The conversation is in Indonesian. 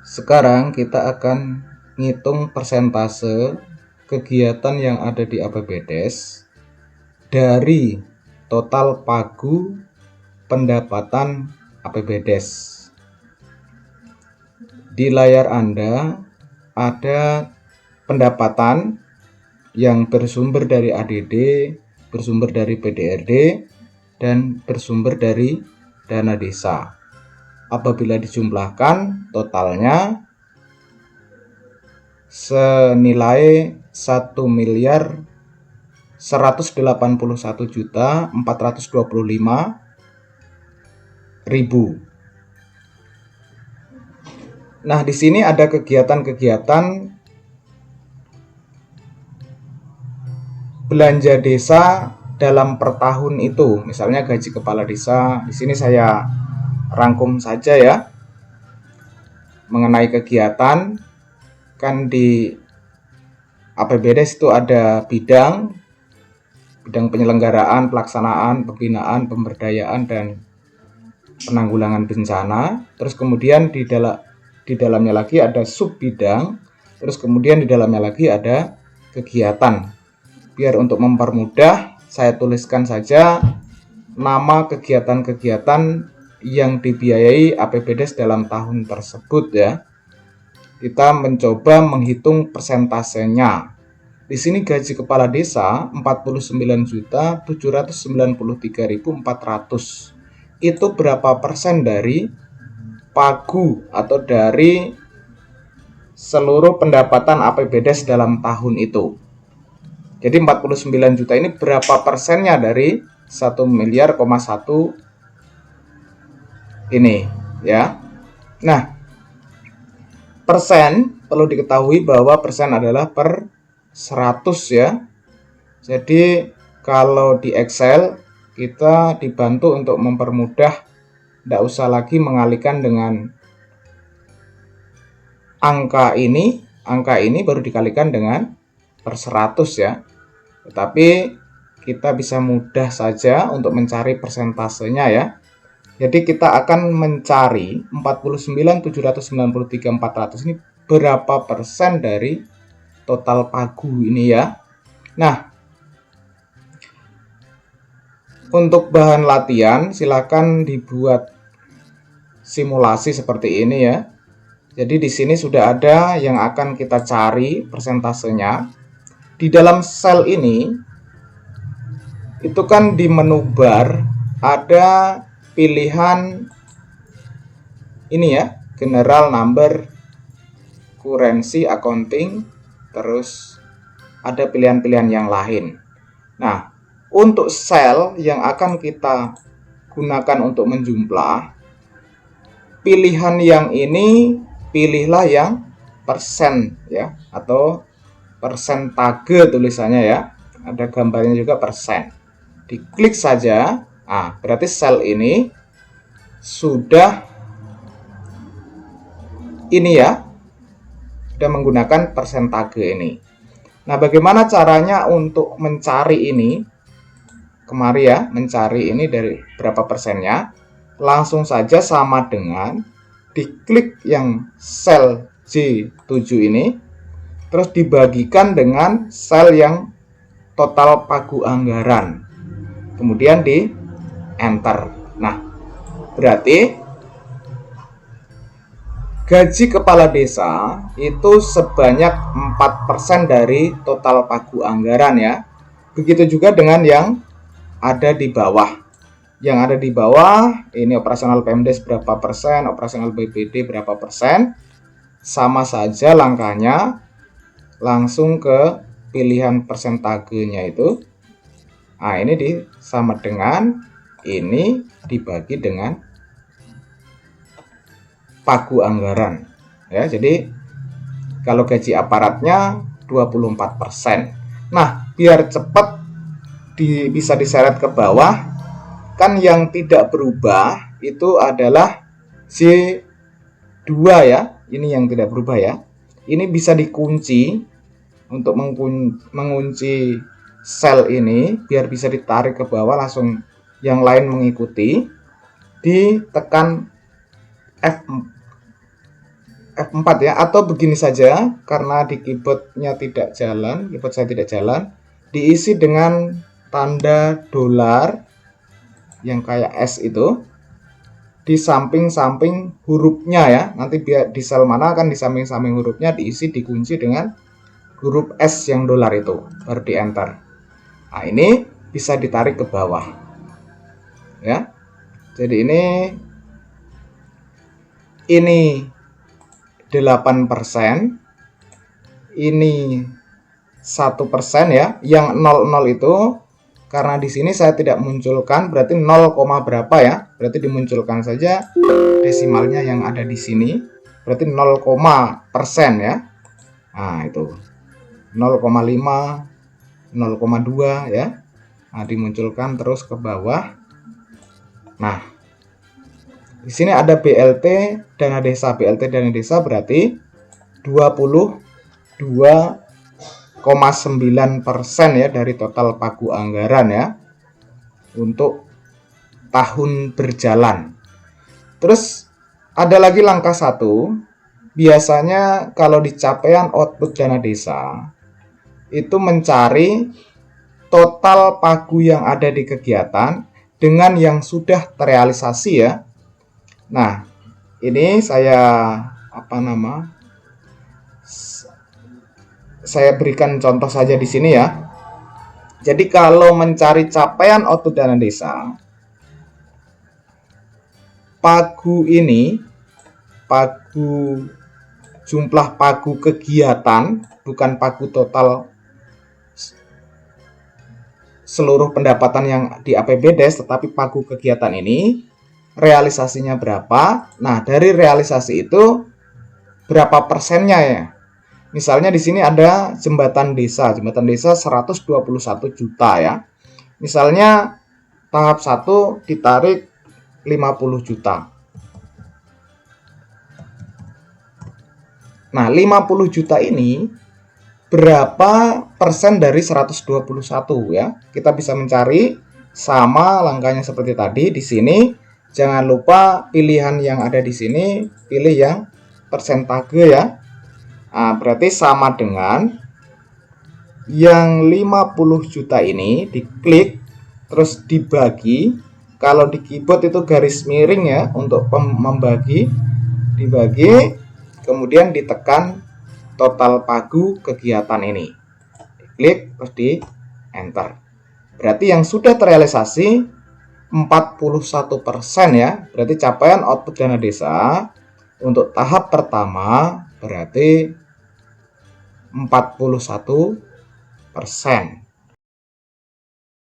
Sekarang kita akan ngitung persentase kegiatan yang ada di APBDes dari total pagu pendapatan APBDes. Di layar Anda ada pendapatan yang bersumber dari ADD, bersumber dari PDRD, dan bersumber dari dana desa. Apabila dijumlahkan, totalnya senilai 1.181.425.000. Nah, di sini ada kegiatan-kegiatan belanja desa dalam per tahun itu. Misalnya gaji kepala desa. Di sini saya rangkum saja ya. Mengenai kegiatan, kan di APBDes itu ada bidang penyelenggaraan, pelaksanaan, pembinaan, pemberdayaan, dan penanggulangan bencana. Terus kemudian di dalamnya lagi ada sub bidang. Terus kemudian di dalamnya lagi ada kegiatan. Biar untuk mempermudah, saya tuliskan saja nama kegiatan-kegiatan yang dibiayai APBDes dalam tahun tersebut ya. Kita mencoba menghitung persentasenya. Di sini gaji kepala desa 49.793.400. Itu berapa persen dari pagu atau dari seluruh pendapatan APBDes dalam tahun itu. Jadi 49 juta ini berapa persennya dari 1,1 miliar ini ya. Nah, persen perlu diketahui bahwa persen adalah per 100 ya. Jadi kalau di Excel kita dibantu untuk mempermudah, tidak usah lagi mengalihkan dengan angka ini baru dikalikan dengan per 100 ya. Tetapi kita bisa mudah saja untuk mencari persentasenya ya. Jadi kita akan mencari 49.793.400 ini berapa persen dari total pagu ini ya. Nah, untuk bahan latihan silakan dibuat simulasi seperti ini ya. Jadi di sini sudah ada yang akan kita cari persentasenya. Di dalam sel ini itu kan di menu bar ada pilihan ini ya, general number, currency, accounting, terus ada pilihan-pilihan yang lain. Nah, untuk sel yang akan kita gunakan untuk menjumlah, pilihan yang ini pilihlah yang persen ya, atau persentage tulisannya ya. Ada gambarnya juga persen. Diklik saja. Nah, berarti sel ini sudah ini ya, sudah menggunakan persentage ini. Nah, bagaimana caranya untuk mencari ini? Kemari ya, mencari ini dari berapa persennya. Langsung saja sama dengan diklik yang sel J7 ini, terus dibagikan dengan sel yang total pagu anggaran. Kemudian di enter. Nah, berarti gaji kepala desa itu sebanyak 4% dari total pagu anggaran ya. Begitu juga dengan yang ada di bawah. Yang ada di bawah ini operasional Pemdes berapa persen, operasional BPD berapa persen. Sama saja langkahnya, langsung ke pilihan persentagenya itu. Nah, ini sama dengan ini dibagi dengan pagu anggaran ya. Jadi kalau gaji aparatnya 24%. Nah, biar cepat bisa diseret ke bawah, kan yang tidak berubah itu adalah J2 ya. Ini yang tidak berubah ya. Ini bisa dikunci untuk mengunci sel ini biar bisa ditarik ke bawah, langsung yang lain mengikuti. Ditekan 4 ya, atau begini saja, karena di keyboardnya tidak jalan, keyboard saya tidak jalan, diisi dengan tanda dolar yang kayak S itu di samping-samping hurufnya ya. Nanti biar di sel mana kan di samping-samping hurufnya diisi, dikunci dengan huruf S yang dolar itu, baru di enter. Nah, ini bisa ditarik ke bawah ya. Jadi ini 8%, ini 1% ya. Yang 00 itu karena di sini saya tidak munculkan, berarti 0, berapa ya? Berarti dimunculkan saja desimalnya yang ada di sini. Berarti 0, ya. Nah, itu 0,5, 0,2 ya. Nah, dimunculkan terus ke bawah. Nah, di sini ada BLT dana desa. BLT dana desa berarti 22,9% ya dari total pagu anggaran ya untuk tahun berjalan. Terus ada lagi langkah 1. Biasanya kalau di capaian output dana desa itu mencari total pagu yang ada di kegiatan dengan yang sudah terrealisasi ya. Nah, ini saya berikan contoh saja di sini ya. Jadi kalau mencari capaian output dana desa, pagu ini, jumlah pagu kegiatan, bukan pagu total seluruh pendapatan yang di APBDes, tetapi pagu kegiatan ini realisasinya berapa. Nah, dari realisasi itu berapa persennya ya. Misalnya di sini ada jembatan desa 121 juta ya. Misalnya tahap 1 ditarik 50 juta. Nah, 50 juta ini berapa persen dari 121 ya? Kita bisa mencari, sama langkahnya seperti tadi. Di sini jangan lupa pilihan yang ada di sini, pilih yang persentase ya. Nah, berarti sama dengan yang 50 juta ini diklik terus dibagi. Kalau di keyboard itu garis miring ya untuk membagi, dibagi kemudian ditekan total pagu kegiatan ini. Diklik terus di enter. Berarti yang sudah terrealisasi 41% ya. Berarti capaian output dana desa untuk tahap pertama berarti 41%.